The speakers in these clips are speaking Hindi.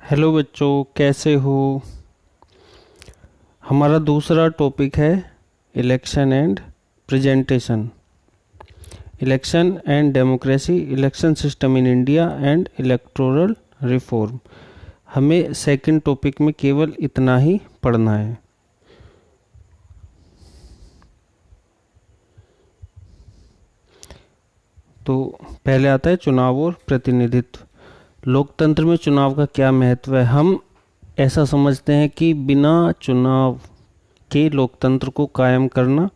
हेलो बच्चों, कैसे हो। हमारा दूसरा टॉपिक है election and presentation. Election and democracy, election system in India and electoral reform. हमें सेकंड टॉपिक में केवल इतना ही पढ़ना है। तो पहले आता है चुनाव और प्रतिनिधित्व। लोकतंत्र में चुनाव का क्या महत्व है। हम ऐसा समझते हैं कि बिना चुनाव के लोकतंत्र को कायम करना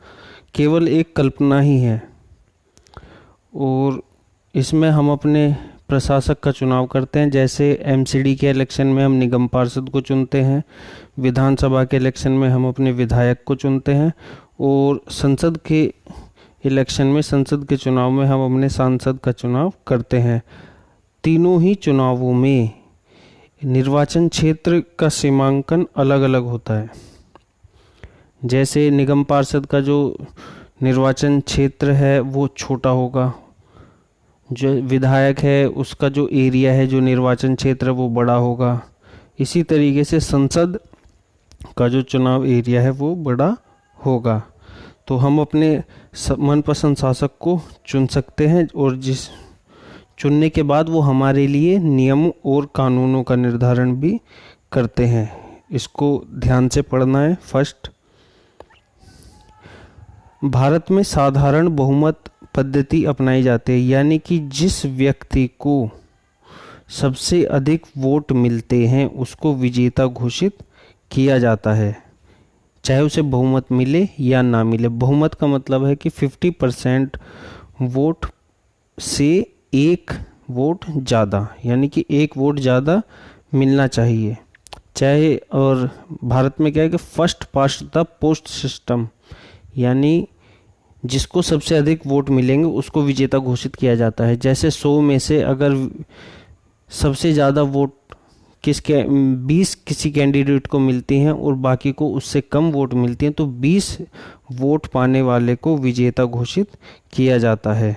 केवल एक कल्पना ही है, और इसमें हम अपने प्रशासक का चुनाव करते हैं। जैसे एमसीडी के इलेक्शन में हम निगम पार्षद को चुनते हैं, विधानसभा के इलेक्शन में हम अपने विधायक को चुनते हैं, और संसद के इलेक्शन में, संसद के चुनाव में हम अपने सांसद का चुनाव करते हैं। तीनों ही चुनावों में निर्वाचन क्षेत्र का सीमांकन अलग अलग होता है। जैसे निगम पार्षद का जो निर्वाचन क्षेत्र है वो छोटा होगा, जो विधायक है उसका जो एरिया है, जो निर्वाचन क्षेत्र वो बड़ा होगा। इसी तरीके से संसद का जो चुनाव एरिया है वो बड़ा होगा। तो हम अपने मनपसंद शासक को चुन सकते हैं, और जिस चुनने के बाद वो हमारे लिए नियम और कानूनों का निर्धारण भी करते हैं। इसको ध्यान से पढ़ना है। फर्स्ट, भारत में साधारण बहुमत पद्धति अपनाई जाती है, यानी कि जिस व्यक्ति को सबसे अधिक वोट मिलते हैं उसको विजेता घोषित किया जाता है, चाहे उसे बहुमत मिले या ना मिले। बहुमत का मतलब है कि 50% वोट से एक वोट ज़्यादा, यानी कि एक वोट ज़्यादा मिलना चाहिए चाहे। और भारत में क्या है कि first past the post system, यानी जिसको सबसे अधिक वोट मिलेंगे उसको विजेता घोषित किया जाता है। जैसे 100 में से अगर सबसे ज़्यादा वोट 20 किसी कैंडिडेट को मिलती हैं और बाकी को उससे कम वोट मिलती हैं, तो 20 वोट पाने वाले को विजेता घोषित किया जाता है।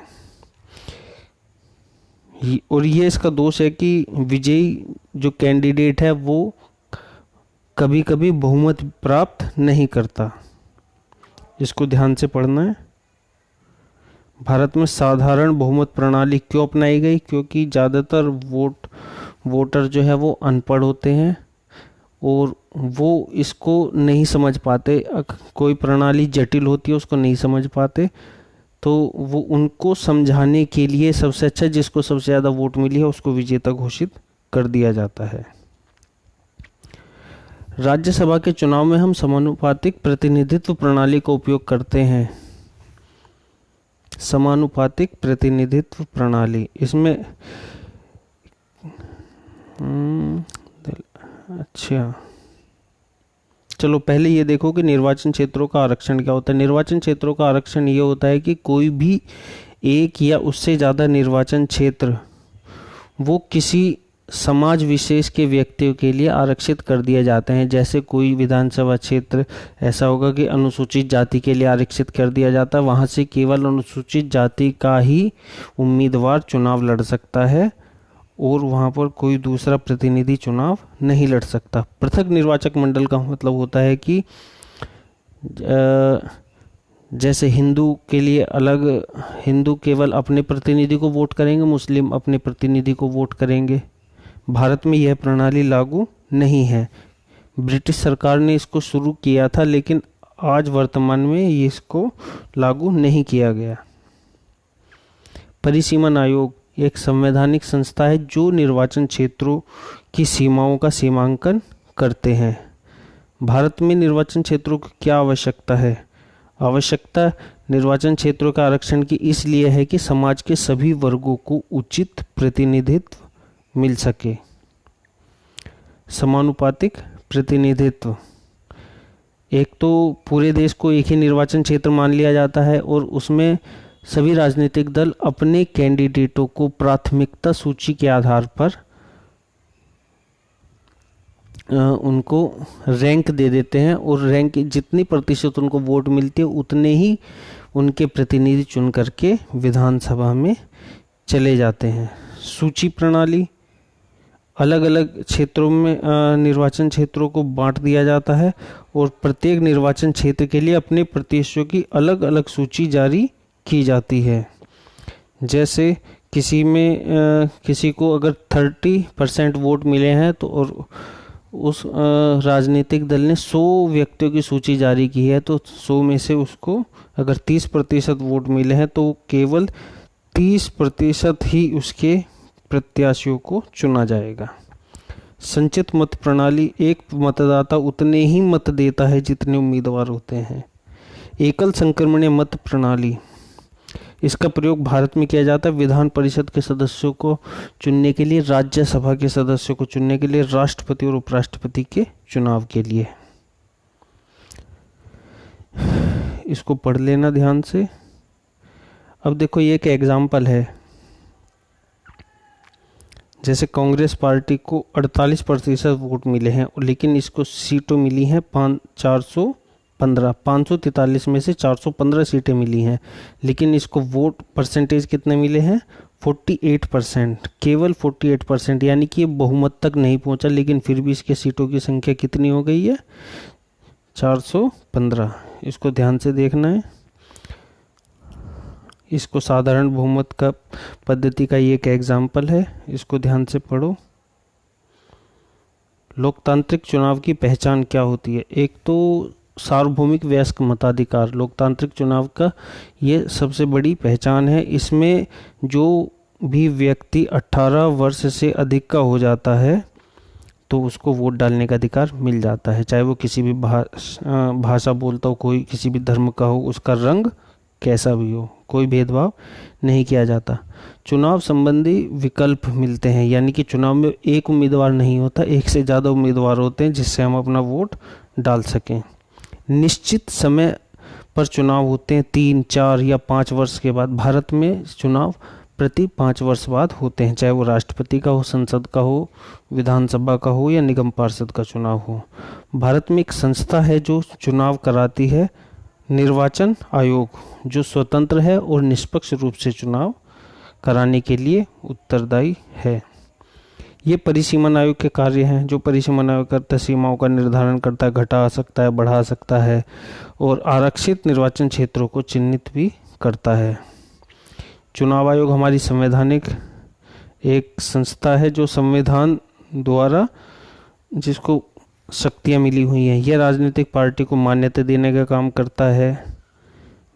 और ये इसका दोष है कि विजयी जो कैंडिडेट है वो कभी कभी बहुमत प्राप्त नहीं करता। इसको ध्यान से पढ़ना है। भारत में साधारण बहुमत प्रणाली क्यों अपनाई गई? क्योंकि ज़्यादातर वोटर जो है वो अनपढ़ होते हैं और वो इसको नहीं समझ पाते। कोई प्रणाली जटिल होती है उसको नहीं समझ पाते, तो वो उनको समझाने के लिए सबसे अच्छा जिसको सबसे ज़्यादा वोट मिली है उसको विजेता घोषित कर दिया जाता है। राज्यसभा के चुनाव में हम समानुपातिक प्रतिनिधित्व प्रणाली का उपयोग करते हैं। समानुपातिक प्रतिनिधित्व प्रणाली, इसमें अच्छा, चलो पहले ये देखो कि निर्वाचन क्षेत्रों का आरक्षण क्या होता है। निर्वाचन क्षेत्रों का आरक्षण ये होता है कि कोई भी एक या उससे ज़्यादा निर्वाचन क्षेत्र वो किसी समाज विशेष के व्यक्तियों के लिए आरक्षित कर दिए जाते हैं। जैसे कोई विधानसभा क्षेत्र ऐसा होगा कि अनुसूचित जाति के लिए आरक्षित कर दिया जाता है, वहाँ से केवल अनुसूचित जाति का ही उम्मीदवार चुनाव लड़ सकता है और वहाँ पर कोई दूसरा प्रतिनिधि चुनाव नहीं लड़ सकता। पृथक निर्वाचक मंडल का मतलब होता है कि जैसे हिंदू के लिए अलग, हिंदू केवल अपने प्रतिनिधि को वोट करेंगे, मुस्लिम अपने प्रतिनिधि को वोट करेंगे। भारत में यह प्रणाली लागू नहीं है। ब्रिटिश सरकार ने इसको शुरू किया था, लेकिन आज वर्तमान में ये इसको लागू नहीं किया गया। परिसीमन आयोग एक संवैधानिक संस्था है जो निर्वाचन क्षेत्रों की सीमाओं का सीमांकन करते हैं। भारत में निर्वाचन क्षेत्रों की क्या आवश्यकता है? आवश्यकता निर्वाचन क्षेत्रों का आरक्षण की इसलिए है कि समाज के सभी वर्गों को उचित प्रतिनिधित्व मिल सके। समानुपातिक प्रतिनिधित्व, एक तो पूरे देश को एक ही निर्वाचन क्षेत्र मान लिया जाता है और उसमें सभी राजनीतिक दल अपने कैंडिडेटों को प्राथमिकता सूची के आधार पर उनको रैंक दे देते हैं, और रैंक जितनी प्रतिशत उनको वोट मिलती है उतने ही उनके प्रतिनिधि चुन करके विधानसभा में चले जाते हैं। सूची प्रणाली, अलग अलग क्षेत्रों में निर्वाचन क्षेत्रों को बांट दिया जाता है और प्रत्येक निर्वाचन क्षेत्र के लिए अपने प्रत्याशियों की अलग अलग सूची जारी की जाती है। जैसे किसी को अगर 30% वोट मिले हैं तो और उस राजनीतिक दल ने 100 व्यक्तियों की सूची जारी की है, तो 100 में से उसको अगर 30% वोट मिले हैं तो केवल 30% ही उसके प्रत्याशियों को चुना जाएगा। संचित मत प्रणाली, एक मतदाता उतने ही मत देता है जितने उम्मीदवार होते हैं। एकल संक्रमणीय मत प्रणाली, इसका प्रयोग भारत में किया जाता है विधान परिषद के सदस्यों को चुनने के लिए, राज्यसभा के सदस्यों को चुनने के लिए, राष्ट्रपति और उपराष्ट्रपति के चुनाव के लिए। इसको पढ़ लेना ध्यान से। अब देखो ये एक एग्जाम्पल है, जैसे कांग्रेस पार्टी को 48% वोट मिले हैं लेकिन इसको सीटों मिली हैं 543 में से 415 सीटें मिली हैं, लेकिन इसको वोट परसेंटेज कितने मिले हैं 48%, केवल 48%, यानी कि ये बहुमत तक नहीं पहुंचा, लेकिन फिर भी इसके सीटों की संख्या कितनी हो गई है 415। इसको ध्यान से देखना है। इसको साधारण बहुमत का पद्धति का ये एक एग्जाम्पल है, इसको ध्यान से पढ़ो। लोकतांत्रिक चुनाव की पहचान क्या होती है? एक तो सार्वभौमिक वयस्क मताधिकार, लोकतांत्रिक चुनाव का ये सबसे बड़ी पहचान है। इसमें जो भी व्यक्ति 18 वर्ष से अधिक का हो जाता है तो उसको वोट डालने का अधिकार मिल जाता है, चाहे वो किसी भी भाषा बोलता हो, कोई किसी भी धर्म का हो, उसका रंग कैसा भी हो, कोई भेदभाव नहीं किया जाता। चुनाव संबंधी विकल्प मिलते हैं, यानी कि चुनाव में एक उम्मीदवार नहीं होता, एक से ज़्यादा उम्मीदवार होते हैं जिससे हम अपना वोट डाल सकें। निश्चित समय पर चुनाव होते हैं, 3, 4 या 5 वर्ष के बाद। भारत में चुनाव प्रति 5 वर्ष बाद होते हैं, चाहे वो राष्ट्रपति का हो, संसद का हो, विधानसभा का हो या निगम पार्षद का चुनाव हो। भारत में एक संस्था है जो चुनाव कराती है, निर्वाचन आयोग, जो स्वतंत्र है और निष्पक्ष रूप से चुनाव कराने के लिए उत्तरदायी है। ये परिसीमन आयोग के कार्य हैं। जो परिसीमन आयोग करता है, सीमाओं का निर्धारण करता है, घटा सकता है, बढ़ा सकता है और आरक्षित निर्वाचन क्षेत्रों को चिन्हित भी करता है। चुनाव आयोग हमारी संवैधानिक एक संस्था है जो संविधान द्वारा जिसको शक्तियाँ मिली हुई हैं। यह राजनीतिक पार्टी को मान्यता देने का काम करता है।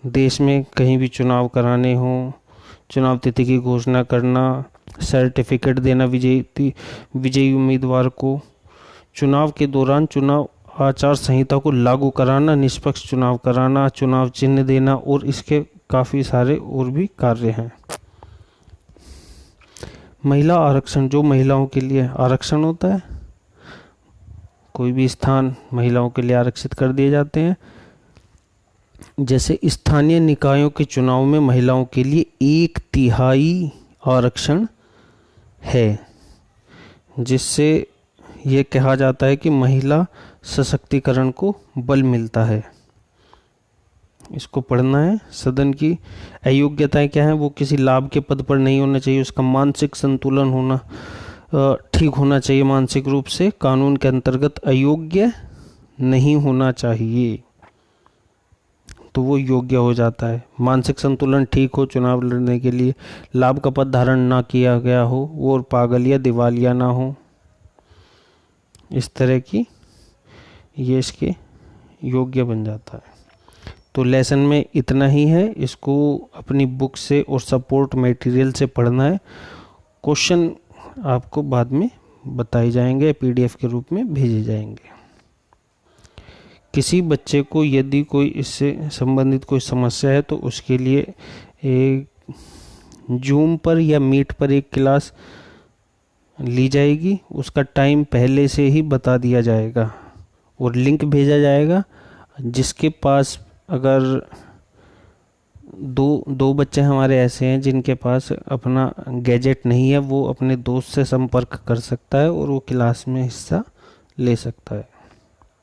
देश में कहीं भी चुनाव कराने हों, चुनाव तिथि की घोषणा करना, सर्टिफिकेट देना विजयी उम्मीदवार को, चुनाव के दौरान चुनाव आचार संहिता को लागू कराना, निष्पक्ष चुनाव कराना, चुनाव चिन्ह देना और इसके काफ़ी सारे और भी कार्य हैं। महिला आरक्षण, जो महिलाओं के लिए आरक्षण होता है, कोई भी स्थान महिलाओं के लिए आरक्षित कर दिए जाते हैं। जैसे स्थानीय निकायों के चुनाव में महिलाओं के लिए 1/3 आरक्षण है, जिससे ये कहा जाता है कि महिला सशक्तिकरण को बल मिलता है। इसको पढ़ना है। सदन की अयोग्यताएं क्या हैं? वो किसी लाभ के पद पर नहीं होना चाहिए, उसका मानसिक संतुलन होना ठीक होना चाहिए, मानसिक रूप से कानून के अंतर्गत अयोग्य नहीं होना चाहिए, तो वो योग्य हो जाता है। मानसिक संतुलन ठीक हो, चुनाव लड़ने के लिए लाभ का पद धारण ना किया गया हो, वो और पागल या दिवालिया ना हो, इस तरह की ये इसके योग्य बन जाता है। तो लेसन में इतना ही है, इसको अपनी बुक से और सपोर्ट मटेरियल से पढ़ना है। क्वेश्चन आपको बाद में बताए जाएंगे, पीडीएफ के रूप में भेजे जाएंगे। किसी बच्चे को यदि कोई इससे संबंधित कोई समस्या है तो उसके लिए एक जूम पर या मीट पर एक क्लास ली जाएगी, उसका टाइम पहले से ही बता दिया जाएगा और लिंक भेजा जाएगा। जिसके पास अगर दो बच्चे हमारे ऐसे हैं जिनके पास अपना गैजेट नहीं है, वो अपने दोस्त से संपर्क कर सकता है और वो क्लास में हिस्सा ले सकता है।